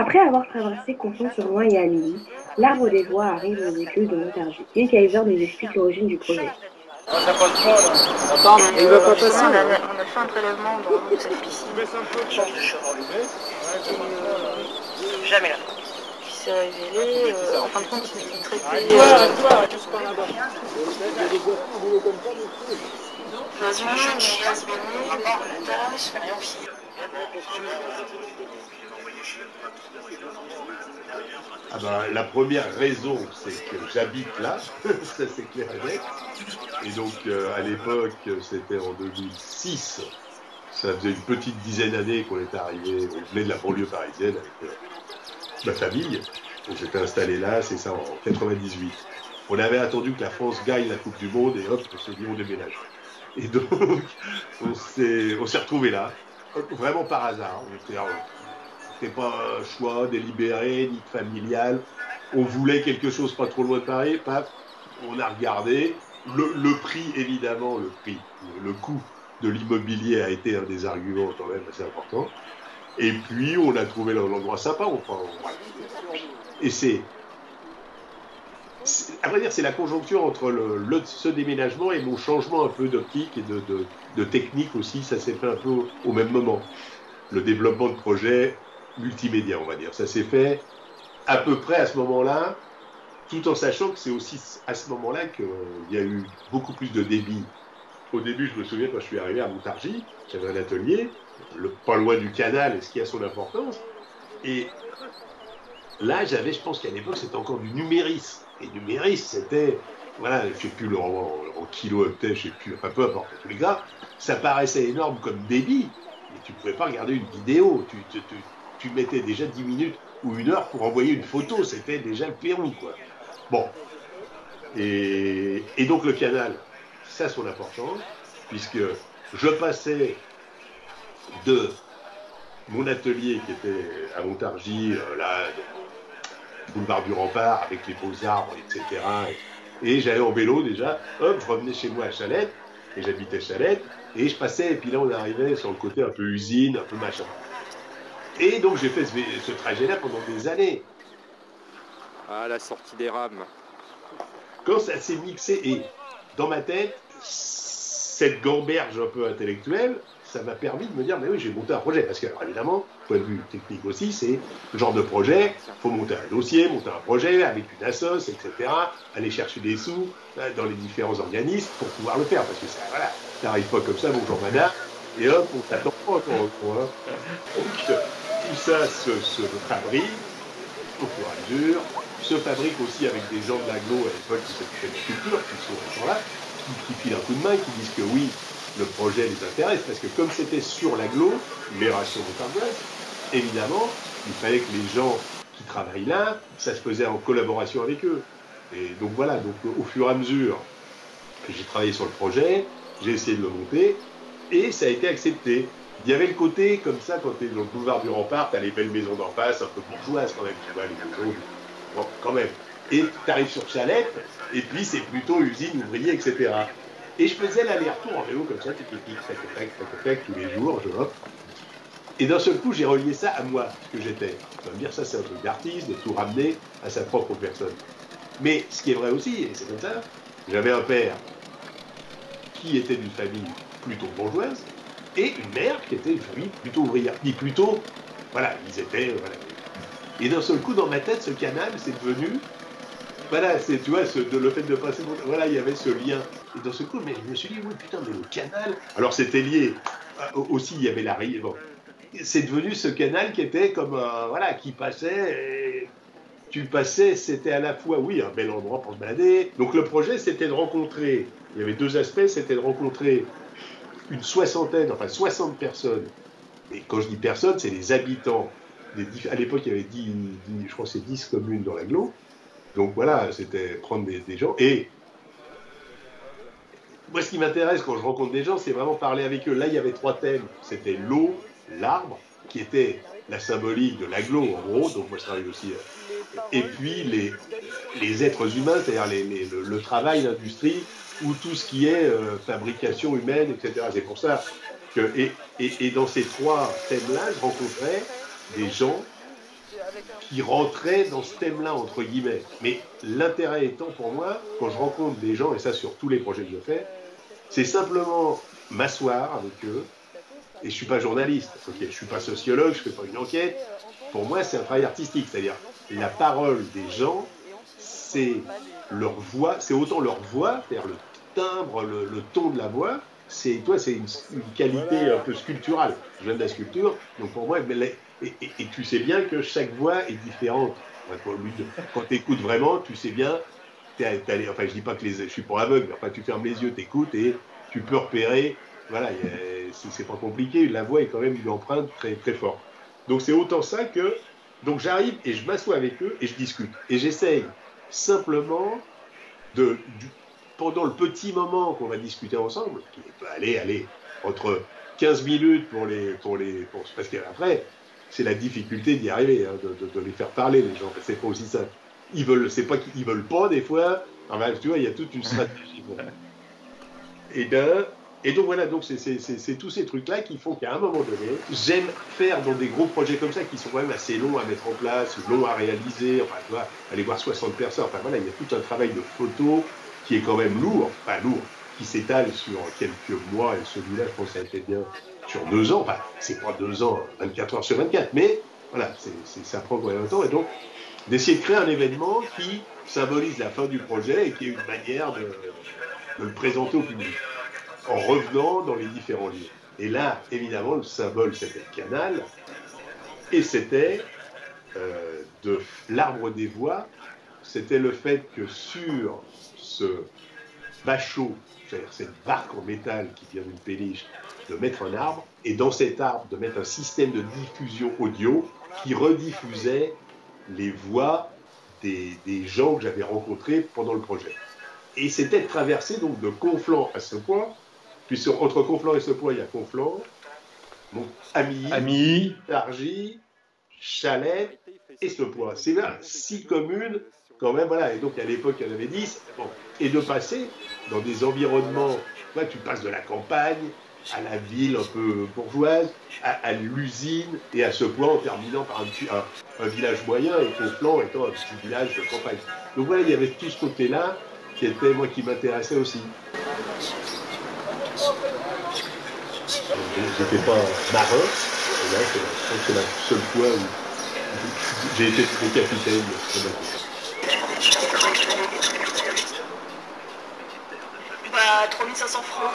Après avoir traversé Conflans-sur-Loing et Amélie, l'Arbre des Joies arrive aux écluses de Montargis. Bill Kaiser nous explique l'origine du projet. Ah, ça passe pas là. Attends, il va pas passer on là. a fait un prélèvement dans cette piscine. Chance de cheval. Jamais là. Qui s'est révélé, en fin de compte, il traitait. Toi, juste par là-bas. Vas-y, je chiasse, la tasse, Ah ben, la première raison, c'est que j'habite là, ça c'est clair et net. Et donc, à l'époque, c'était en 2006. Ça faisait une petite dizaine d'années qu'on était arrivé, on venait de la banlieue parisienne avec ma famille. On s'était installé là, c'est ça, en 98. On avait attendu que la France gagne la Coupe du Monde et hop, on s'est dit on déménage. Et donc, on s'est retrouvés là, vraiment par hasard. C'était pas un choix délibéré, ni familial. On voulait quelque chose pas trop loin de Paris, paf, on a regardé. Le prix, évidemment, le coût de l'immobilier a été un des arguments quand même assez important. Et puis, on a trouvé l'endroit sympa. Et à vrai dire, c'est la conjoncture entre ce déménagement et mon changement un peu d'optique et de technique aussi. Ça s'est fait un peu au même moment. Le développement de projets multimédia, on va dire. Ça s'est fait à peu près à ce moment-là, tout en sachant que c'est aussi à ce moment-là qu'il y a eu beaucoup plus de débit. Au début, je me souviens quand je suis arrivé à Montargis, j'avais un atelier, pas loin du canal, ce qui a son importance. Et là, je pense qu'à l'époque, c'était encore du numéris. Et numéris, c'était, voilà, je ne sais plus en kilo-octet, je ne sais plus, enfin peu importe. En tous les cas, ça paraissait énorme comme débit, mais tu ne pouvais pas regarder une vidéo. Tu mettais déjà 10 minutes ou 1 heure pour envoyer une photo, c'était déjà le Pérou, quoi. Bon. Et donc le canal, ça a son importance, puisque je passais de mon atelier qui était à Montargis, là, boulevard du Rempart, avec les beaux arbres, etc. Et j'allais en vélo déjà, hop, je revenais chez moi à Chalette, et j'habitais Chalette, et je passais, et puis là on arrivait sur le côté un peu usine, un peu machin. Et donc j'ai fait ce trajet-là pendant des années. Ah, la sortie des rames. Quand ça s'est mixé, et dans ma tête, cette gamberge un peu intellectuelle, ça m'a permis de me dire, mais oui, j'ai monté un projet. Parce que, alors, évidemment, point de vue technique aussi, c'est le genre de projet, il faut monter un dossier, monter un projet avec une assoce, etc., aller chercher des sous dans les différents organismes pour pouvoir le faire. Parce que ça, voilà, t'arrives pas comme ça, bonjour madame, et hop, on t'attend pas, quoi. Donc, tout ça se fabrique au fur et à mesure, se fabrique aussi avec des gens de l'agglo à l'époque qui s'occupaient de culture, qui sont là, qui filent un coup de main, qui disent que oui, le projet les intéresse, parce que comme c'était sur l'agglo, les rations montardises, évidemment, il fallait que les gens qui travaillent là, ça se faisait en collaboration avec eux. Et donc voilà, donc au fur et à mesure que j'ai travaillé sur le projet, j'ai essayé de le monter, et ça a été accepté. Il y avait le côté, comme ça, quand tu es dans le boulevard du Rempart, tu as les belles maisons d'en face, un peu bourgeoises quand même, tu vois, les maisons, bon, quand même. Et tu arrives sur Chalette, et puis c'est plutôt usine, ouvrier, etc. Et je faisais l'aller-retour en vélo comme ça, tac, tous les jours, je hop. Et d'un seul coup, j'ai relié ça à moi, ce que j'étais. Tu vas me dire, ça c'est un truc d'artiste, de tout ramener à sa propre personne. Mais ce qui est vrai aussi, et c'est comme ça, j'avais un père qui était d'une famille plutôt bourgeoise, et une mère qui était une famille plutôt ouvrière. Puis plutôt, voilà, ils étaient... Voilà. Et d'un seul coup, dans ma tête, ce canal, c'est devenu... Voilà, c'est, tu vois, le fait de passer... Voilà, il y avait ce lien. Et d'un seul coup, mais je me suis dit, oui, putain, mais le canal... Alors, c'était lié. Aussi, il y avait la rive. Bon. C'est devenu ce canal qui était comme... voilà, qui passait... Et tu passais, c'était à la fois, oui, un bel endroit pour se balader. Donc, le projet, c'était de rencontrer... Il y avait 2 aspects, c'était de rencontrer une 60 personnes. Et quand je dis personnes, c'est les habitants. À l'époque, il y avait 10, je crois que c'est 10 communes dans l'agglo. Donc voilà, c'était prendre des gens. Et moi, ce qui m'intéresse quand je rencontre des gens, c'est vraiment parler avec eux. Là, il y avait 3 thèmes. C'était l'eau, l'arbre, qui était la symbolique de l'agglo, en gros. Donc moi, je travaille aussi. Et puis les êtres humains, c'est-à-dire le travail, l'industrie, ou tout ce qui est fabrication humaine, etc. C'est pour ça que... Et dans ces 3 thèmes-là, je rencontrais des gens qui rentrait dans ce thème-là, entre guillemets. Mais l'intérêt étant pour moi, quand je rencontre des gens, et ça sur tous les projets que je fais, c'est simplement m'asseoir avec eux, et je ne suis pas journaliste, okay, je ne suis pas sociologue, je ne fais pas une enquête. Pour moi, c'est un travail artistique, c'est-à-dire la parole des gens, c'est leur voix, c'est autant leur voix, c'est-à-dire le timbre, le ton de la voix, c'est une qualité un peu sculpturale. Je viens de la sculpture, donc pour moi, et tu sais bien que chaque voix est différente. Quand tu écoutes vraiment, tu sais bien, enfin je dis pas que je suis pas aveugle, mais enfin tu fermes les yeux, tu écoutes et tu peux repérer, voilà, c'est pas compliqué, la voix est quand même une empreinte très, très forte. Donc c'est autant ça que, donc j'arrive et je m'assois avec eux et je discute. Et j'essaye simplement pendant le petit moment qu'on va discuter ensemble, qui peut aller entre 15 minutes parce qu'après, c'est la difficulté d'y arriver, hein, de les faire parler, les gens. C'est pas aussi ça. C'est pas qu'ils veulent pas, des fois. Enfin, tu vois, il y a toute une stratégie. Et donc voilà, donc c'est tous ces trucs-là qui font qu'à un moment donné, j'aime faire dans des gros projets comme ça, qui sont quand même assez longs à mettre en place, longs à réaliser, enfin, tu vois, aller voir 60 personnes, enfin voilà, il y a tout un travail de photo qui est quand même lourd, qui s'étale sur quelques mois, et celui-là, je pense que ça a été bien sur 2 ans, enfin, c'est pas 2 ans, 24 heures sur 24, mais voilà, ça prend quand même un temps, et donc, d'essayer de créer un événement qui symbolise la fin du projet et qui est une manière de le présenter au public, en revenant dans les différents lieux. Et là, évidemment, le symbole, c'était le canal, et c'était de l'arbre des voies, c'était le fait que sur ce bachot, c'est-à-dire cette barque en métal qui vient d'une péniche, de mettre un arbre, et dans cet arbre, de mettre un système de diffusion audio qui rediffusait les voix des gens que j'avais rencontrés pendant le projet. Et c'était traversé donc de Conflans à Sepoix, puis entre Conflans et Sepoix, il y a Conflans, donc Amilly, Targy, Chalais et Sepoix. C'est là 6 communes quand même, voilà. Et donc à l'époque, il y en avait 10. Bon. Et de passer dans des environnements, tu passes de la campagne à la ville un peu bourgeoise, à l'usine et à Sepoix en terminant par un village moyen et Conflans étant un petit village de campagne. Donc voilà, il y avait tout ce côté-là qui était, moi, qui m'intéressait aussi. J'étais pas marin, et là, je pense que c'est la seule fois où j'ai été capitaine. Bah, 3500 francs.